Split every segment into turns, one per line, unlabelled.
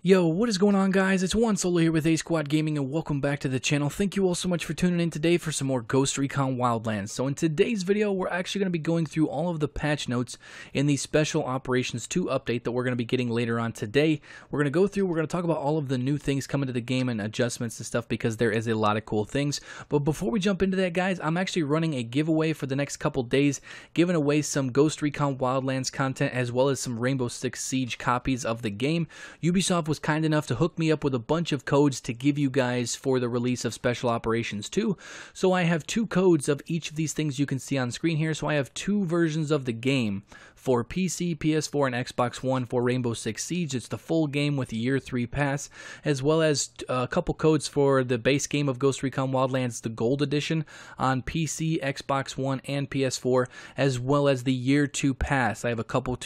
Yo, what is going on, guys? It's One Solo here with ASQD Gaming, and welcome back to the channel. Thank you all so much for tuning in today for some more Ghost Recon Wildlands. So in today's video, we're actually going to be going through all of the patch notes in the Special Operations 2 update that we're going to be getting later on today. We're going to we're going to talk about all of the new things coming to the game and adjustments and stuff, because there is a lot of cool things. But before we jump into that, guys, I'm actually running a giveaway for the next couple days, giving away some Ghost Recon Wildlands content as well as some Rainbow Six Siege copies of the game. Ubisoft was kind enough to hook me up with a bunch of codes to give you guys for the release of Special Operations 2. So I have two codes of each of these things you can see on screen here. So I have two versions of the game for PC, PS4, and Xbox One for Rainbow Six Siege. It's the full game with the Year 3 pass, as well as a couple codes for the base game of Ghost Recon Wildlands, the Gold Edition, on PC, Xbox One, and PS4, as well as the Year 2 pass. I have a couple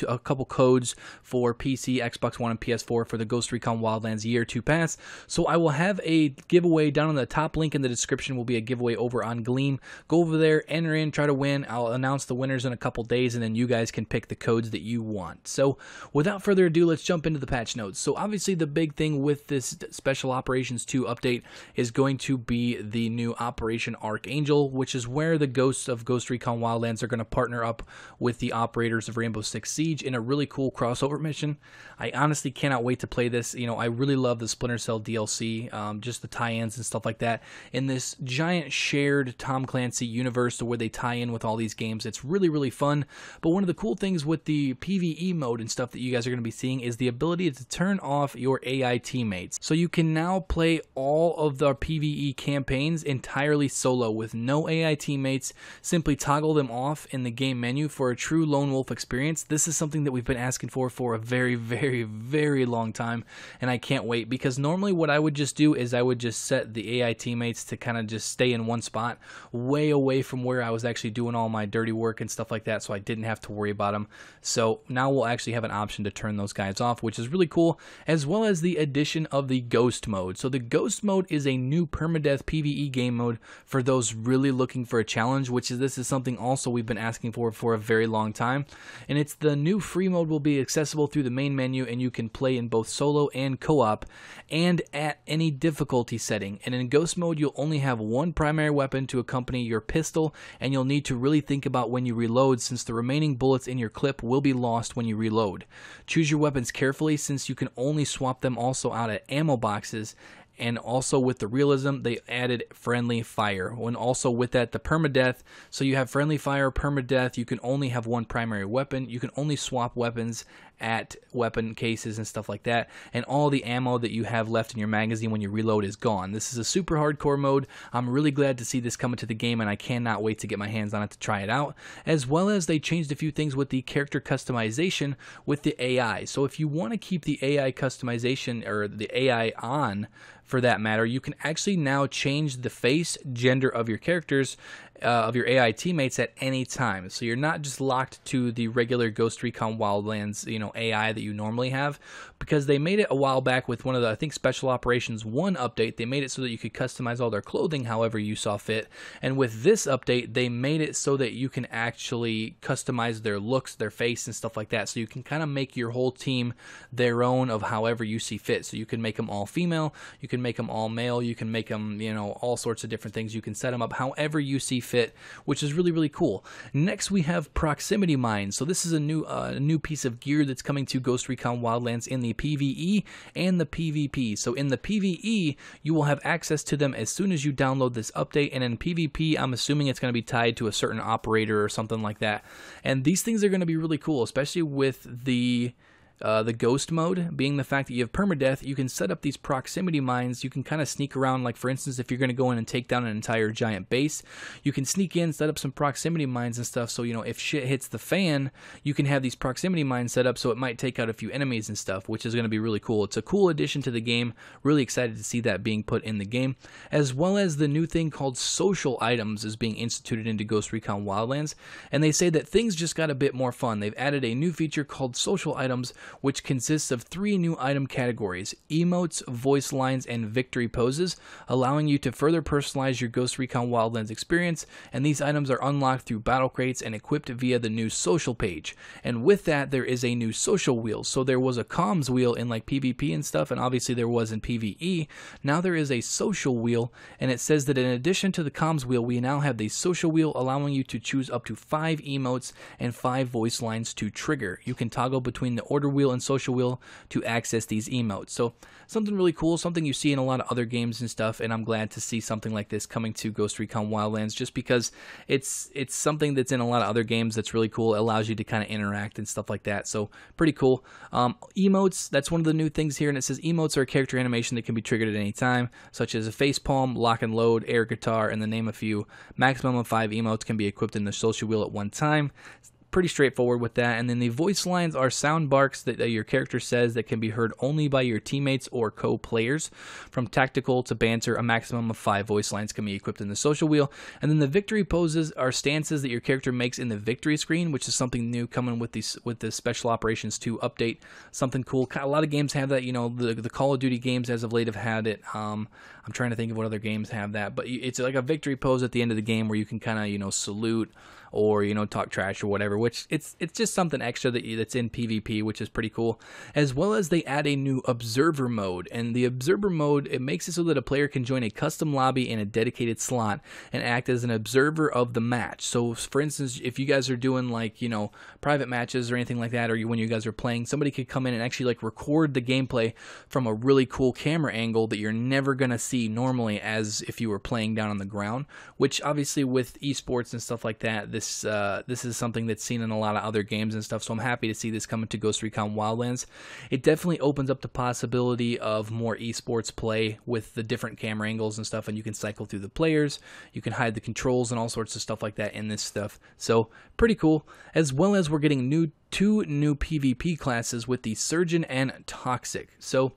codes for PC, Xbox One, and PS4 for the Ghost Recon Wildlands Year 2 pass. So I will have a giveaway down on the top link in the description. Will be a giveaway over on Gleam. Go over there, enter in, try to win. I'll announce the winners in a couple days, and then you guys can pick the codes that you want. So without further ado, let's jump into the patch notes. So obviously the big thing with this Special Operations 2 update is going to be the new Operation Archangel, which is where the ghosts of Ghost Recon Wildlands are going to partner up with the operators of Rainbow Six Siege in a really cool crossover mission. I honestly cannot wait to play this. You know, I really love the Splinter Cell DLC, just the tie-ins and stuff like that in this giant shared Tom Clancy universe where they tie in with all these games. It's really, really fun. But one of the cool things with the PvE mode and stuff that you guys are going to be seeing is the ability to turn off your AI teammates. So you can now play all of the PvE campaigns entirely solo with no AI teammates. Simply toggle them off in the game menu for a true lone wolf experience. This is something that we've been asking for a very, very, very long time, and I can't wait, because normally what I would just do is I would just set the AI teammates to kind of just stay in one spot way away from where I was actually doing all my dirty work and stuff like that, so I didn't have to worry about them. So now we'll actually have an option to turn those guys off, which is really cool, as well as the addition of the Ghost mode. So the Ghost mode is a new permadeath PvE game mode for those really looking for a challenge, this is something also we've been asking for a very long time. And it's the new free mode will be accessible through the main menu, and you can play in both solo and co-op and at any difficulty setting. And in Ghost mode, you'll only have one primary weapon to accompany your pistol, and you'll need to really think about when you reload, since the remaining bullets in your clip will be lost when you reload. Choose your weapons carefully, since you can only swap them also out at ammo boxes. And also with the realism, they added friendly fire. And also with that, the permadeath. So you have friendly fire, permadeath. You can only have one primary weapon. You can only swap weapons at weapon cases and stuff like that. And all the ammo that you have left in your magazine when you reload is gone. This is a super hardcore mode. I'm really glad to see this come into the game, and I cannot wait to get my hands on it to try it out. As well as they changed a few things with the character customization with the AI. So if you want to keep the AI customization, or the AI on for that matter, you can actually now change the face, gender of your characters, of your AI teammates at any time. So you're not just locked to the regular Ghost Recon Wildlands, AI that you normally have, because they made it a while back with one of the, I think, Special Operations 1 update. They made it so that you could customize all their clothing however you saw fit. And with this update, they made it so that you can actually customize their looks, their face, and stuff like that. So you can kind of make your whole team their own of however you see fit. So you can make them all female, you can make them all male, you can make them, all sorts of different things. You can set them up however you see fit, which is really, really cool. Next, we have proximity mines. So this is a new piece of gear that's coming to Ghost Recon Wildlands in the PvE and the PvP. So in the PvE, you will have access to them as soon as you download this update, and in PvP, I'm assuming it's going to be tied to a certain operator or something like that. And these things are going to be really cool, especially with the Ghost mode being the fact that you have permadeath. You can set up these proximity mines. You can kind of sneak around, like for instance, if you're going to go in and take down an entire giant base, you can sneak in, set up some proximity mines and stuff. So, if shit hits the fan, you can have these proximity mines set up so it might take out a few enemies and stuff, which is going to be really cool. It's a cool addition to the game. Really excited to see that being put in the game, as well as the new thing called social items is being instituted into Ghost Recon Wildlands. And they say that things just got a bit more fun. They've added a new feature called social items, which consists of 3 new item categories: emotes, voice lines, and victory poses, allowing you to further personalize your Ghost Recon Wildlands experience. And these items are unlocked through battle crates and equipped via the new social page. And with that, there is a new social wheel. So there was a comms wheel in like PvP and stuff, and obviously there was in PvE. Now there is a social wheel, and it says that in addition to the comms wheel, we now have the social wheel, allowing you to choose up to 5 emotes and 5 voice lines to trigger. You can toggle between the order wheel and social wheel to access these emotes. So something really cool, something you see in a lot of other games and stuff, and I'm glad to see something like this coming to Ghost Recon Wildlands, just because it's something that's in a lot of other games that's really cool. It allows you to kind of interact and stuff like that, so pretty cool. Emotes, that's one of the new things here, and it says emotes are a character animation that can be triggered at any time, such as a facepalm, lock and load, air guitar, and to name a few. Maximum of 5 emotes can be equipped in the social wheel at one time. Pretty straightforward with that. And then the voice lines are sound barks that your character says that can be heard only by your teammates or co-players. From tactical to banter, a maximum of 5 voice lines can be equipped in the social wheel. And then the victory poses are stances that your character makes in the victory screen, which is something new coming with the Special Operations 2 update. Something cool. A lot of games have that. You know, the Call of Duty games as of late have had it. I'm trying to think of what other games have that, but it's like a victory pose at the end of the game where you can kind of, you know, salute or, you know, talk trash or whatever, which it's just something extra that's in PvP, which is pretty cool. As well as they add a new observer mode, and the observer mode, it makes it so that a player can join a custom lobby in a dedicated slot and act as an observer of the match. So for instance, if you guys are doing like, you know, private matches or anything like that, or when you guys are playing, somebody could come in and actually like record the gameplay from a really cool camera angle that you're never gonna see normally as if you were playing down on the ground, which obviously with esports and stuff like that, this is something that's seen in a lot of other games and stuff, so I'm happy to see this coming to Ghost Recon Wildlands. It definitely opens up the possibility of more esports play with the different camera angles and stuff, and you can cycle through the players, you can hide the controls and all sorts of stuff like that in this stuff, so pretty cool. As well as we're getting 2 new PvP classes with the Surgeon and Toxic. So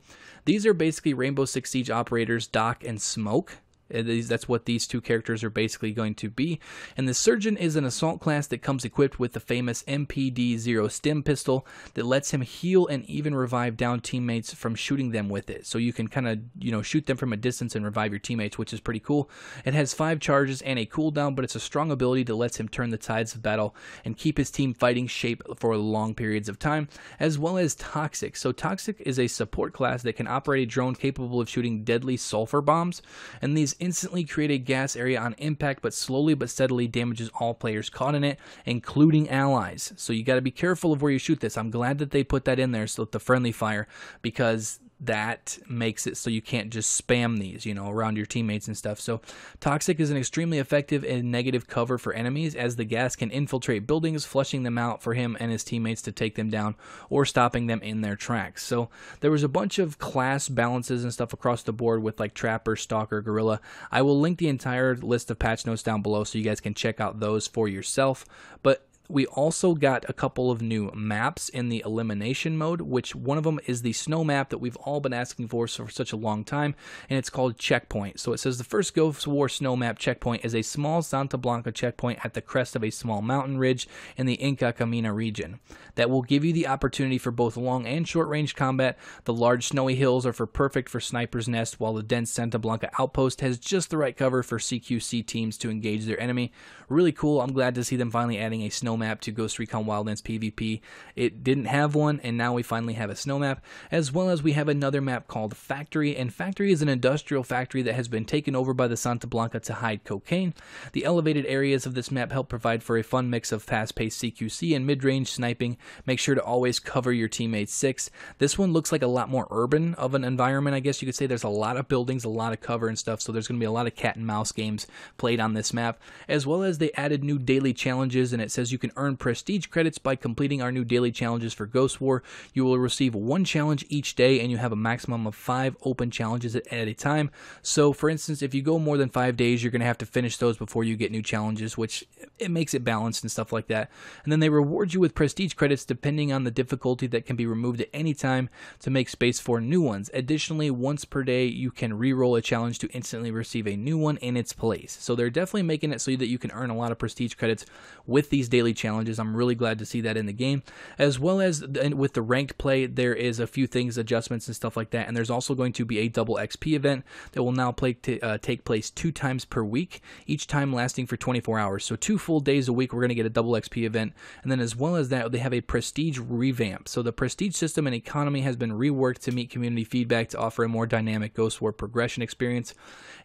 these are basically Rainbow Six Siege operators Doc and Smoke. That's what these 2 characters are basically going to be. And the Surgeon is an assault class that comes equipped with the famous MPD-0 stim pistol that lets him heal and even revive down teammates from shooting them with it. So you can kind of, you know, shoot them from a distance and revive your teammates, which is pretty cool. It has 5 charges and a cooldown, but it's a strong ability that lets him turn the tides of battle and keep his team fighting shape for long periods of time. As well as Toxic. So Toxic is a support class that can operate a drone capable of shooting deadly sulfur bombs, and these instantly create a gas area on impact, but slowly but steadily damages all players caught in it, including allies. So you got to be careful of where you shoot this. I'm glad that they put that in there, so the friendly fire, because that makes it so you can't just spam these, you know, around your teammates and stuff. So Toxic is an extremely effective and negative cover for enemies, as the gas can infiltrate buildings, flushing them out for him and his teammates to take them down or stopping them in their tracks. So there was a bunch of class balances and stuff across the board with like Trapper, Stalker, Gorilla. I will link the entire list of patch notes down below so you guys can check out those for yourself. But we also got a couple of new maps in the elimination mode, which one of them is the snow map that we've all been asking for such a long time, and it's called Checkpoint. So it says the first Ghost War snow map checkpoint is a small Santa Blanca checkpoint at the crest of a small mountain ridge in the Inca Camina region that will give you the opportunity for both long and short range combat. The large snowy hills are perfect for sniper's nest, while the dense Santa Blanca outpost has just the right cover for CQC teams to engage their enemy. Really cool. I'm glad to see them finally adding a snow map to Ghost Recon Wildlands PvP. It didn't have one, and now we finally have a snow map, as well as we have another map called Factory, and Factory is an industrial factory that has been taken over by the Santa Blanca to hide cocaine. The elevated areas of this map help provide for a fun mix of fast-paced CQC and mid-range sniping. Make sure to always cover your teammates 6. This one looks like a lot more urban of an environment, I guess you could say. There's a lot of buildings, a lot of cover and stuff, so there's going to be a lot of cat and mouse games played on this map, as well as they added new daily challenges, and it says you can earn prestige credits by completing our new daily challenges for Ghost War. You will receive 1 challenge each day, and you have a maximum of 5 open challenges at a time. So for instance, if you go more than 5 days, you're going to have to finish those before you get new challenges, which it makes it balanced and stuff like that. And then they reward you with prestige credits depending on the difficulty that can be removed at any time to make space for new ones. Additionally, once per day, you can re-roll a challenge to instantly receive a new one in its place. So they're definitely making it so that you can earn a lot of prestige credits with these daily challenges. I'm really glad to see that in the game, as well as with the ranked play. There is a few things, adjustments and stuff like that, and there's also going to be a double XP event that will now take place 2 times per week, each time lasting for 24 hours. So 2 full days a week we're going to get a double XP event, and then as well as that, they have a prestige revamp. So the prestige system and economy has been reworked to meet community feedback to offer a more dynamic Ghost War progression experience,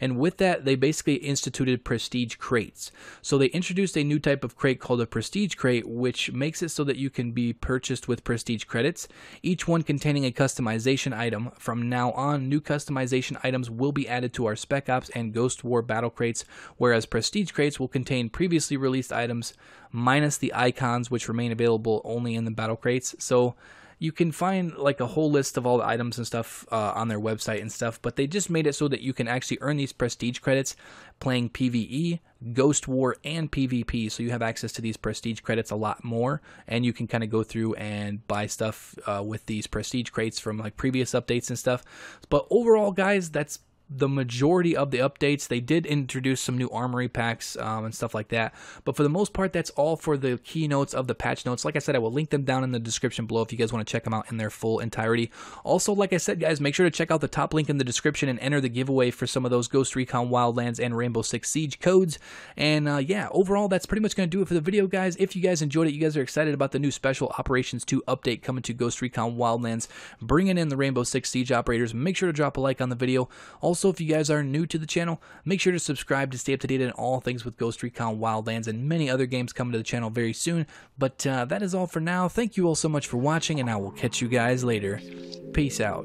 and with that they basically instituted prestige crates. So they introduced a new type of crate called a prestige crate, which makes it so that you can be purchased with prestige credits, each one containing a customization item. From now on, new customization items will be added to our Spec Ops and Ghost War battle crates, whereas prestige crates will contain previously released items minus the icons, which remain available only in the battle crates. So you can find like a whole list of all the items and stuff on their website and stuff, but they just made it so that you can actually earn these prestige credits playing PvE, Ghost War, and PvP. So you have access to these prestige credits a lot more, and you can kind of go through and buy stuff with these prestige crates from like previous updates and stuff. But overall, guys, that's the majority of the updates. They did introduce some new armory packs and stuff like that, but for the most part, that's all for the keynotes of the patch notes. Like I said, I will link them down in the description below if you guys want to check them out in their full entirety. Also, like I said, guys, make sure to check out the top link in the description and enter the giveaway for some of those Ghost Recon Wildlands and Rainbow Six Siege codes. And yeah, overall, that's pretty much going to do it for the video, guys. If you guys enjoyed it, you guys are excited about the new Special Operations 2 update coming to Ghost Recon Wildlands, bringing in the Rainbow Six Siege operators, make sure to drop a like on the video. Also, if you guys are new to the channel, make sure to subscribe to stay up to date on all things with Ghost Recon Wildlands and many other games coming to the channel very soon. But that is all for now. Thank you all so much for watching, and I will catch you guys later. Peace out.